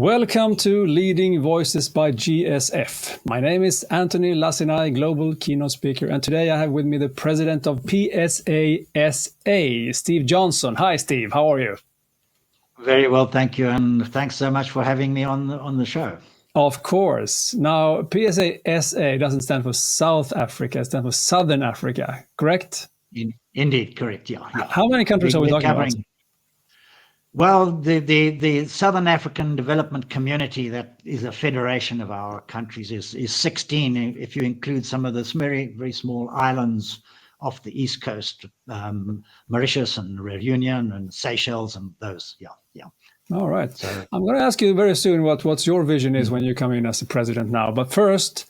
Welcome to Leading Voices by GSF. My name is Antoni, Lacinai, Global Keynote Speaker, and today I have with me the President of PSASA, Steve Johnson. Hi, Steve. How are you? Very well, thank you, and thanks so much for having me on the show. Of course. Now, PSASA doesn't stand for South Africa; it stands for Southern Africa. Correct? Indeed, correct. Yeah. How many countries are we talking about? Well, the Southern African Development Community, that is a federation of our countries, is 16 if you include some of those very, very small islands off the east coast, Mauritius and Reunion and Seychelles and those. Yeah. All right. So, I'm going to ask you very soon what's your vision is when you come in as the president now. But first,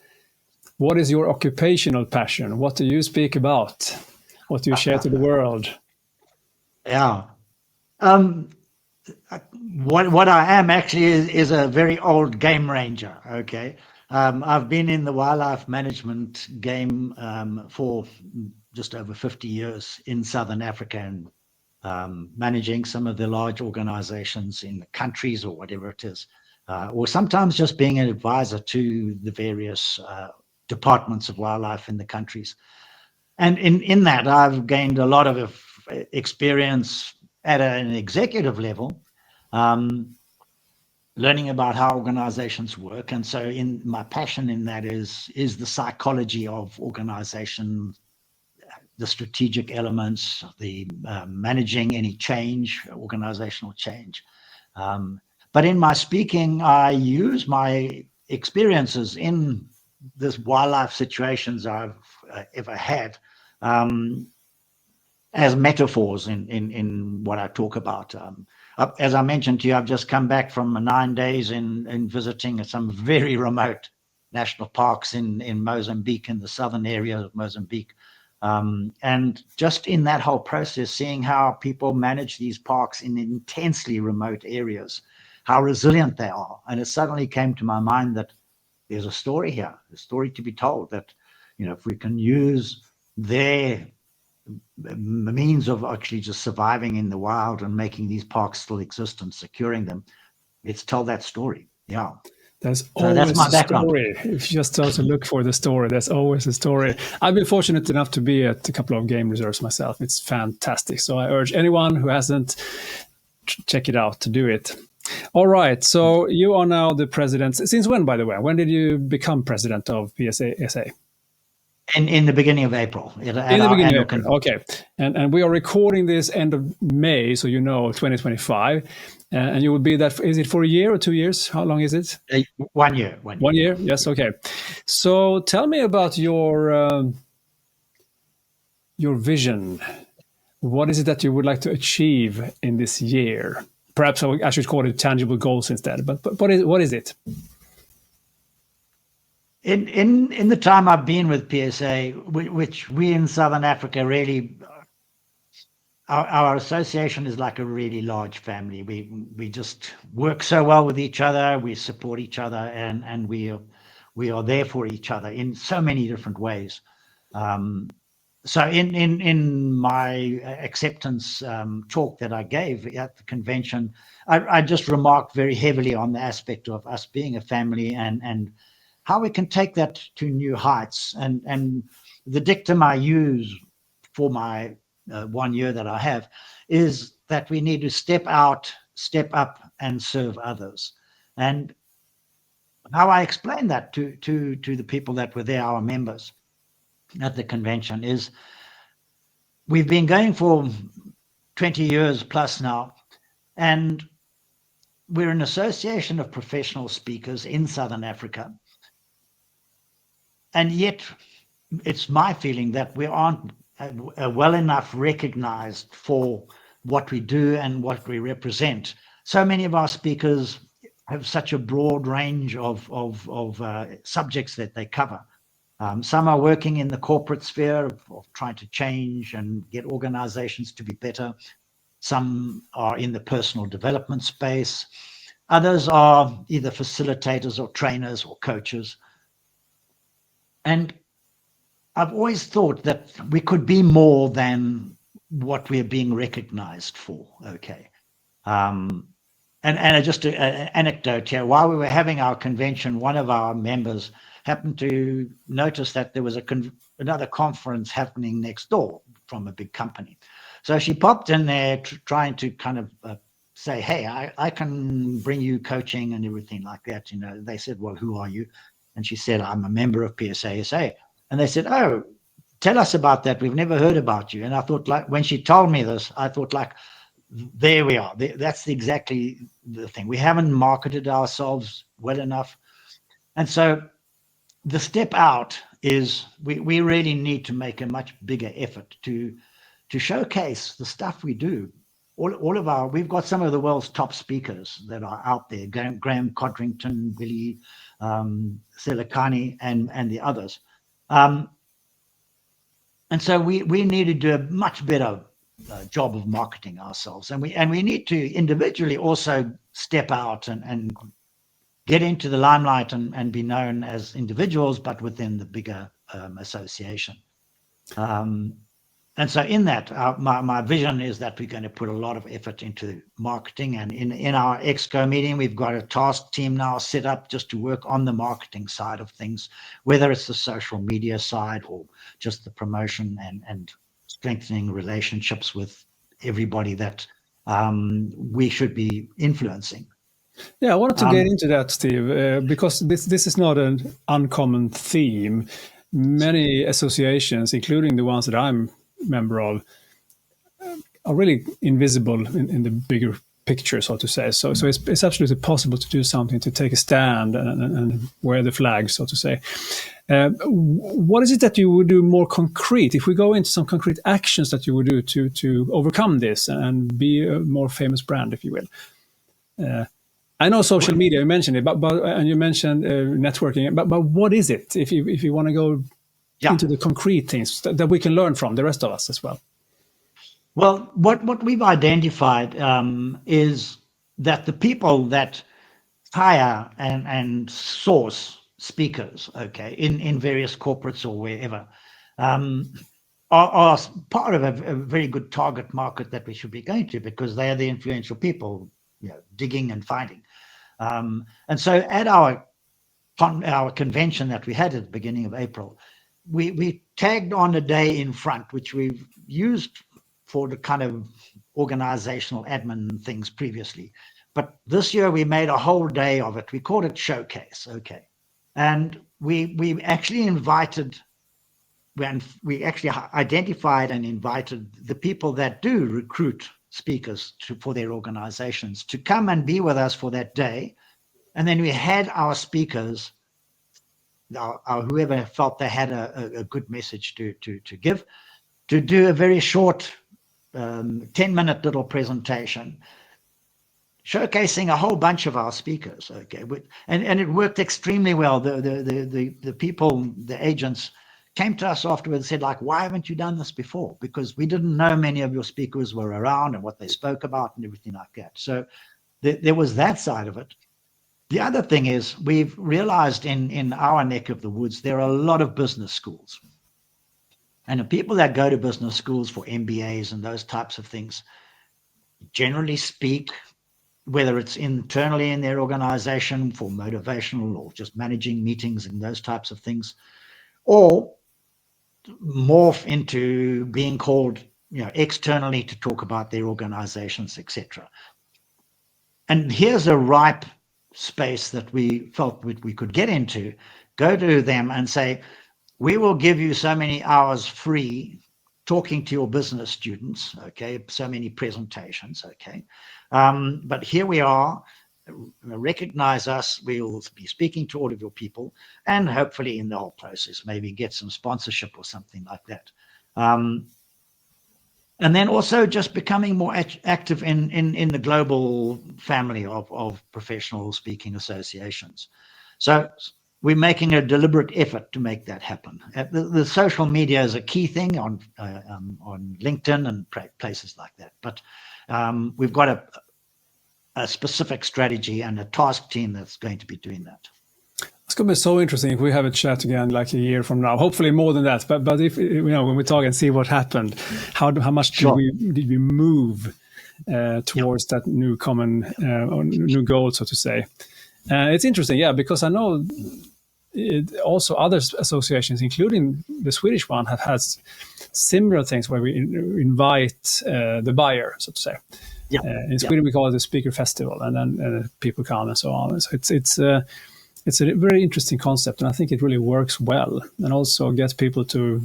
what is your occupational passion? What do you speak about? What do you share to the world? Yeah. What I am actually is a very old game ranger. Okay. I've been in the wildlife management game for just over 50 years in Southern Africa and managing some of the large organizations in the countries or whatever it is, or sometimes just being an advisor to the various departments of wildlife in the countries. And in that, I've gained a lot of experience at an executive level, learning about how organizations work. And so my passion in that is the psychology of organization, the strategic elements, the managing any change, organizational change. But in my speaking, I use my experiences in this wildlife situations I've ever had as metaphors in what I talk about. As I mentioned to you, I've just come back from 9 days in visiting some very remote national parks in Mozambique, in the southern area of Mozambique. And just in that whole process, seeing how people manage these parks in intensely remote areas, how resilient they are. And it suddenly came to my mind that there's a story here, a story to be told, that, if we can use their means of actually just surviving in the wild and making these parks still exist and securing them, let's tell that story. Yeah. That's always a story. If you just start to look for the story, there's always a story. I've been fortunate enough to be at a couple of game reserves myself. It's fantastic. So I urge anyone who hasn't, check it out, to do it. All right. So you are now the president. Since when, by the way? When did you become president of PSASA? In the beginning of April. In the beginning of April. Okay. And we are recording this end of May, so 2025. And you will be that, is it for a year or 2 years? How long is it? 1 year. 1 year? Yes, okay. So tell me about your vision. What is it that you would like to achieve in this year? Perhaps I should call it tangible goals instead, but what is it? In the time I've been with PSA, which we in Southern Africa really, our association is like a really large family. We just work so well with each other. We support each other, and we are there for each other in so many different ways. So in my acceptance talk that I gave at the convention, I just remarked very heavily on the aspect of us being a family and how we can take that to new heights. And the dictum I use for my 1 year that I have is that we need to step out, step up, and serve others. And how I explain that to the people that were there, our members at the convention, is we've been going for 20 years plus now, and we're an association of professional speakers in Southern Africa. And yet it's my feeling that we aren't well enough recognized for what we do and what we represent. So many of our speakers have such a broad range of subjects that they cover. Some are working in the corporate sphere of trying to change and get organizations to be better. Some are in the personal development space. Others are either facilitators or trainers or coaches. And I've always thought that we could be more than what we're being recognized for. Okay. And just an anecdote here, while we were having our convention, one of our members happened to notice that there was another conference happening next door from a big company. So she popped in there trying to kind of say, hey, I can bring you coaching and everything like that. They said, well, who are you? And she said, I'm a member of PSASA. And they said, oh, tell us about that. We've never heard about you. And I thought, like, when she told me this, I thought, like, there we are. That's exactly the thing. We haven't marketed ourselves well enough. And so the step out is we really need to make a much bigger effort to showcase the stuff we do. We've got some of the world's top speakers that are out there, Graham Codrington, Billy Lacinai, and the others. And so we need to do a much better job of marketing ourselves, and we need to individually also step out and get into the limelight and be known as individuals, but within the bigger association. And so in that, my vision is that we're going to put a lot of effort into marketing. And in our EXCO meeting, we've got a task team now set up just to work on the marketing side of things, whether it's the social media side or just the promotion and strengthening relationships with everybody that we should be influencing. Yeah, I wanted to get into that, Steve, because this is not an uncommon theme. Many associations, including the ones that I'm member of, are really invisible in the bigger picture, so to say. So it's absolutely possible to do something, to take a stand and wear the flag, so to say. What is it that you would do more concrete? If we go into some concrete actions that you would do to overcome this and be a more famous brand, if you will. I know social media, you mentioned it, but and you mentioned networking, but what is it? If you want to go into the concrete things that we can learn from the rest of us as well. Well, what we've identified is that the people that hire and source speakers, okay, in various corporates or wherever, are part of a very good target market that we should be going to, because they are the influential people, digging and finding. And so at our convention that we had at the beginning of April, we tagged on a day in front, which we've used for the kind of organizational admin things previously. But this year we made a whole day of it. We called it Showcase, okay. And we actually identified and invited the people that do recruit speakers for their organizations to come and be with us for that day. And then we had our speakers, whoever felt they had a good message to give, to do a very short 10-minute little presentation showcasing a whole bunch of our speakers, okay, and it worked extremely well. The people, the agents, came to us afterwards and said, like, why haven't you done this before? Because we didn't know many of your speakers were around and what they spoke about and everything like that. So there was that side of it. The other thing is, we've realized in our neck of the woods, there are a lot of business schools. And the people that go to business schools for MBAs and those types of things generally speak, whether it's internally in their organization for motivational or just managing meetings and those types of things, or morph into being called, externally to talk about their organizations, etc. And here's a ripe space that we felt we could get into. Go to them and say, we will give you so many hours free talking to your business students, okay, so many presentations, okay. But here we are, recognize us, we'll be speaking to all of your people, and hopefully in the whole process, maybe get some sponsorship or something like that. And then also just becoming more active in the global family of professional speaking associations. So we're making a deliberate effort to make that happen. The social media is a key thing on LinkedIn and places like that. But we've got a specific strategy and a task team that's going to be doing that. It's going to be so interesting if we have a chat again like a year from now. Hopefully more than that. But if when we talk and see what happened, how much did we move towards that new common or new goal, so to say. It's interesting, yeah, because I know also other associations, including the Swedish one, have had similar things where we invite the buyer, so to say. In Sweden, we call it a speaker festival, and then people come and so on. So it's a very interesting concept, and I think it really works well, and also gets people to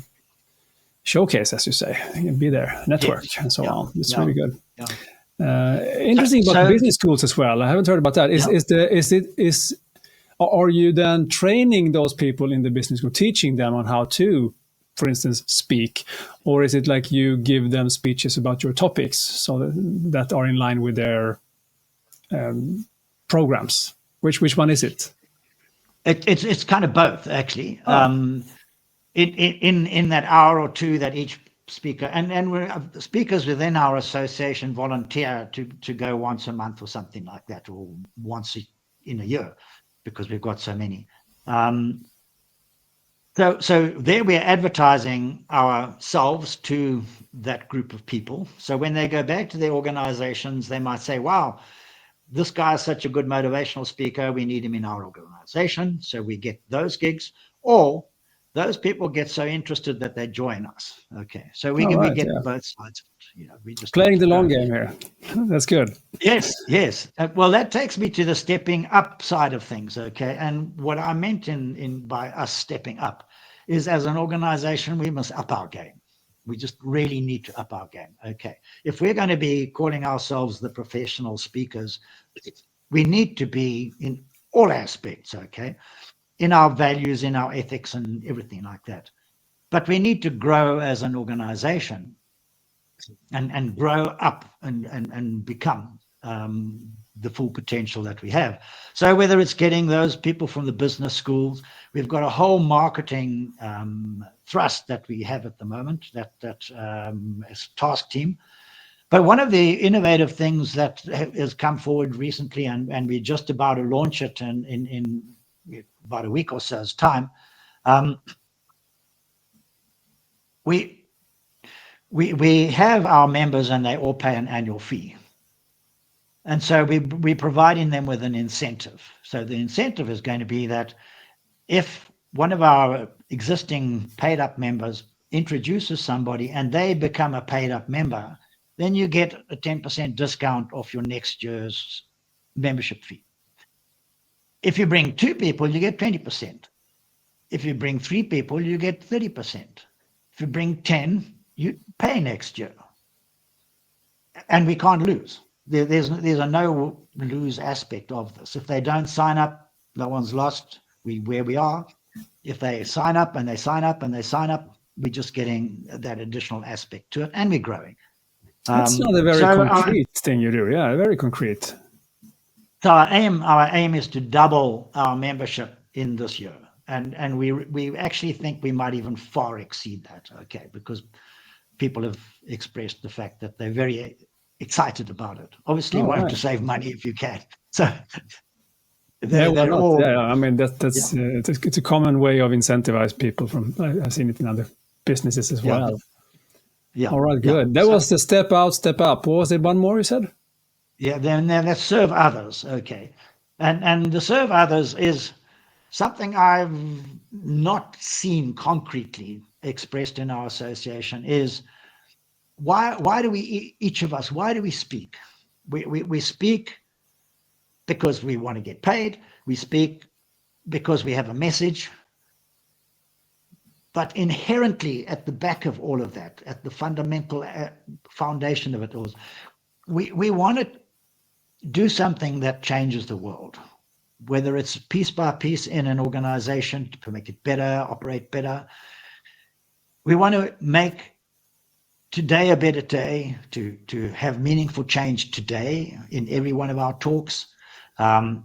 showcase, as you say, be there, network, and so on. It's really good. Interesting about business schools as well. I haven't heard about that. Are you then training those people in the business school, teaching them on how to, for instance, speak, or is it like you give them speeches about your topics so that are in line with their programs? Which one is it? It's kind of both, actually. In that hour or two that each speaker and we're speakers within our association volunteer to go once a month or something like that, or once in a year, because we've got so many. So there we're advertising ourselves to that group of people. So when they go back to their organizations, they might say, wow, this guy is such a good motivational speaker. We need him in our organization. So we get those gigs, or those people get so interested that they join us. Okay. So we get both sides. We just playing the long game here. That's good. Yes. Well, that takes me to the stepping up side of things. Okay. And what I meant by us stepping up is, as an organization, we must up our game. We just really need to up our game. Okay. If we're going to be calling ourselves the professional speakers, we need to be in all aspects. Okay. In our values, in our ethics, and everything like that. But we need to grow as an organization and grow up and become the full potential that we have. So whether it's getting those people from the business schools, we've got a whole marketing thrust that we have at the moment, that is task team. But one of the innovative things that has come forward recently, and we're just about to launch it in about a week or so's time, we have our members, and they all pay an annual fee. And so we're providing them with an incentive. So the incentive is going to be that if one of our existing paid up members introduces somebody and they become a paid up member, then you get a 10% discount off your next year's membership fee. If you bring 2 people, you get 20%. If you bring 3 people, you get 30%. If you bring 10, you pay next year. And we can't lose. There's a no lose aspect of this. If they don't sign up, no one's lost. Where we are. If they sign up and they sign up and they sign up, we're just getting that additional aspect to it, and we're growing. That's not a very concrete thing you do. Yeah, very concrete. So our aim is to double our membership in this year. And we actually think we might even far exceed that, okay, because people have expressed the fact that they're very excited about it. Obviously, want to save money if you can. So I mean, it's a common way of incentivize people. I've seen it in other businesses as well. Yeah. All right, good. That was the step out, step up. What was it? One more, you said? Yeah, then let's serve others. Okay. And the serve others is something I've not seen concretely expressed in our association. Is why do we, each of us, why do we speak? We speak because we want to get paid. We speak because we have a message. But inherently at the back of all of that, at the fundamental foundation of it all, we want to do something that changes the world, whether it's piece by piece in an organization to make it better, operate better. We want to make today a better day, to have meaningful change today in every one of our talks.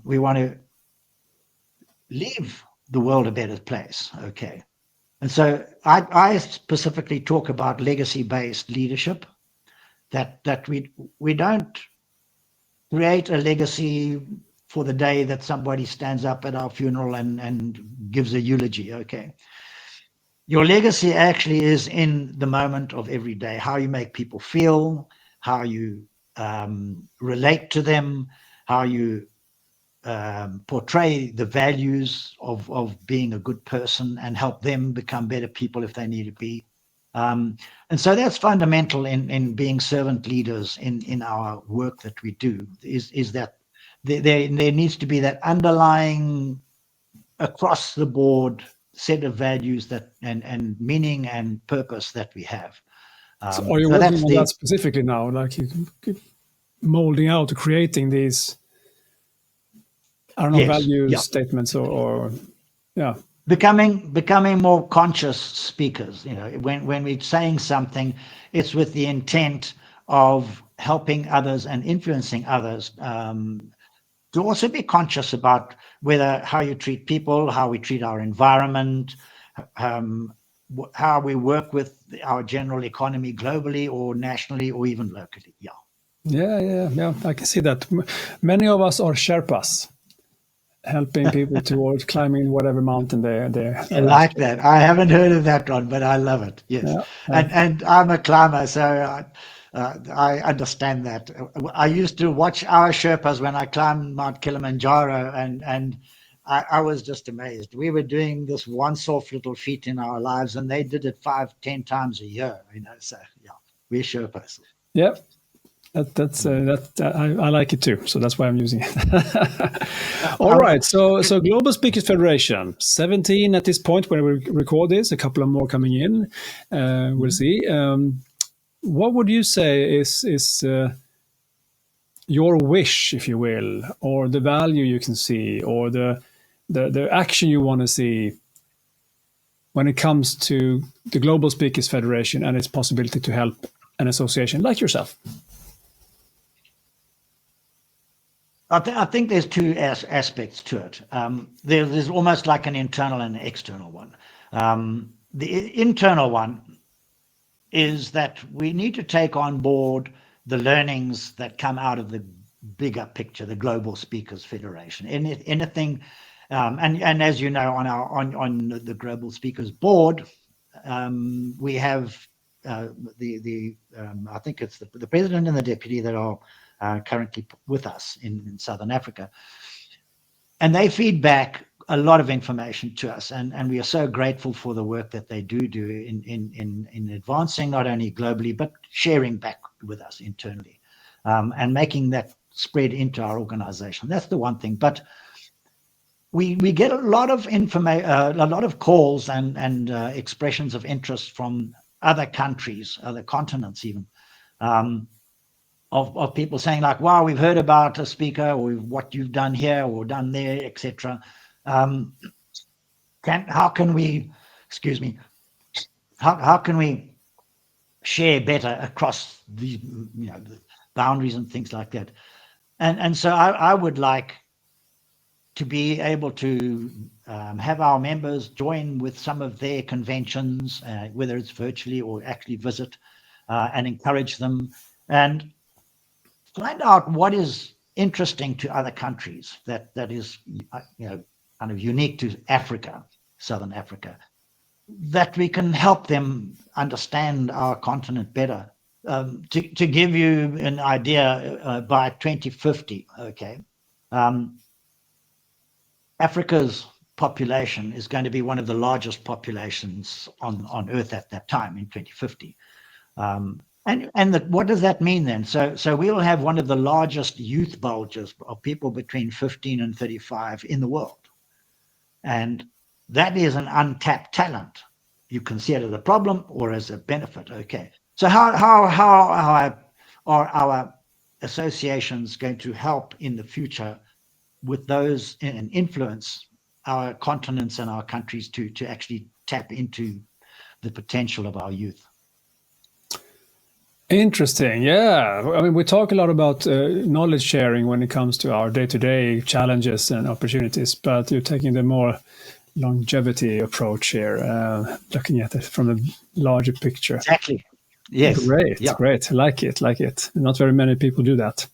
We want to leave the world a better place, okay? And so I specifically talk about legacy-based leadership, that we don't create a legacy for the day that somebody stands up at our funeral and gives a eulogy, okay? Your legacy actually is in the moment of every day, how you make people feel, how you relate to them, how you portray the values of being a good person and help them become better people if they need to be. And so that's fundamental in being servant leaders in our work that we do, is that there needs to be that underlying across the board set of values that and meaning and purpose that we have. So are you working on that specifically now, like you molding out, creating these, I don't know, value statements or yeah. Becoming more conscious speakers. You know, when we're saying something, it's with the intent of helping others and influencing others. To also be conscious about how you treat people, how we treat our environment, how we work with our general economy globally or nationally or even locally. Yeah. I can see that. Many of us are Sherpas, helping people towards climbing whatever mountain they I like that. I haven't heard of that one, but I love it. Yes, and I'm a climber, so I understand that. I used to watch our Sherpas when I climbed Mount Kilimanjaro, and I was just amazed. We were doing this once-off little feat in our lives, and they did it 5-10 times a year. You know, so yeah, we're Sherpas. Yeah. I like it too, so that's why I'm using it. All right, so Global Speakers Federation, 17 at this point when we record this, a couple of more coming in. We'll see. What would you say is your wish, if you will, or the value you can see, or the action you want to see when it comes to the Global Speakers Federation and its possibility to help an association like yourself? I think there's two aspects to it. There's almost like an internal and an external one. The internal one is that we need to take on board the learnings that come out of the bigger picture, the Global Speakers Federation. Anything, and as you know, on the Global Speakers Board, we have I think it's the president and the deputy that are currently with us in Southern Africa. And they feed back a lot of information to us. And we are so grateful for the work that they do in advancing not only globally, but sharing back with us internally and making that spread into our organization. That's the one thing. But we get a lot of information, a lot of calls and expressions of interest from other countries, other continents even, of people saying like, wow, we've heard about a speaker, or what you've done here or done there, etc. How can we share better across the boundaries and things like that? And so I would like to be able to have our members join with some of their conventions, whether it's virtually or actually visit, and encourage them and find out what is interesting to other countries that is kind of unique to Africa, Southern Africa, that we can help them understand our continent better. To give you an idea, by 2050, Africa's population is going to be one of the largest populations on Earth at that time in 2050. What does that mean then? So we will have one of the largest youth bulges of people between 15 and 35 in the world. And that is an untapped talent. You can see it as a problem or as a benefit. Okay. So how are our associations going to help in the future with those and influence our continents and our countries to actually tap into the potential of our youth? Interesting. Yeah. I mean, we talk a lot about knowledge sharing when it comes to our day-to-day challenges and opportunities, but you're taking the more longevity approach here, looking at it from a larger picture. Exactly. Yes. Great. Yeah. Great. Like it. Not very many people do that.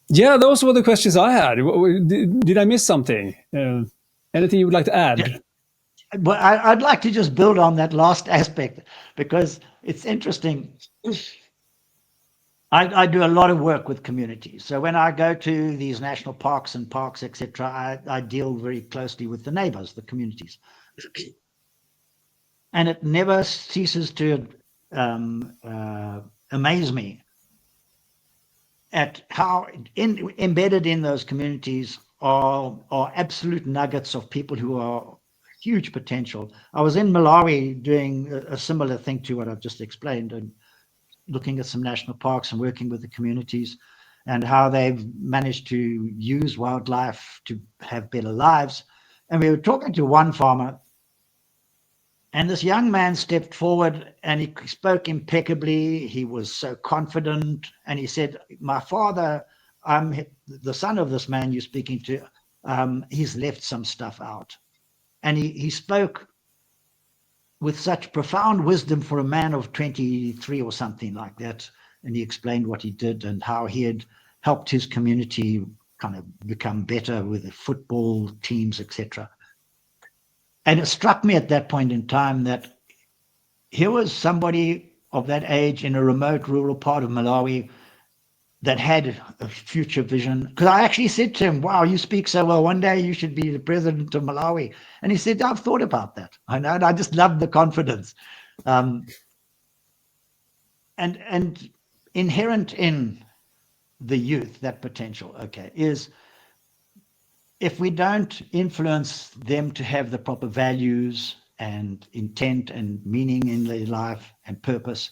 Yeah, those were the questions I had. Did I miss something? Anything you would like to add? Yeah. Well, I'd like to just build on that last aspect because it's interesting. I do a lot of work with communities. So when I go to these national parks and parks, etc., I deal very closely with the neighbors, the communities. And it never ceases to amaze me at how embedded in those communities are absolute nuggets of people who are huge potential. I was in Malawi doing a similar thing to what I've just explained, and looking at some national parks and working with the communities and how they've managed to use wildlife to have better lives. And we were talking to one farmer, and this young man stepped forward and he spoke impeccably. He was so confident. And he said, my father, I'm the son of this man you're speaking to. He's left some stuff out. And he spoke with such profound wisdom for a man of 23 or something like that. And he explained what he did and how he had helped his community kind of become better with the football teams, etc. And it struck me at that point in time that here was somebody of that age in a remote rural part of Malawi that had a future vision. Because I actually said to him, wow, you speak so well. One day you should be the president of Malawi. And he said, I've thought about that. I know, and I just love the confidence. And inherent in the youth, that potential, okay, is if we don't influence them to have the proper values and intent and meaning in their life and purpose,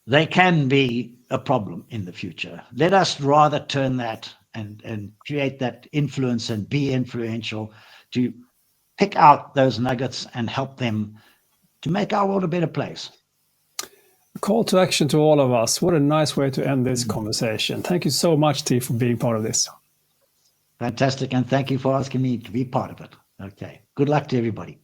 they can be a problem in the future. Let us rather turn that and create that influence and be influential to pick out those nuggets and help them to make our world a better place. A call to action to all of us. What a nice way to end this conversation. Thank you so much, T, for being part of this. Fantastic. And thank you for asking me to be part of it. Okay. Good luck to everybody.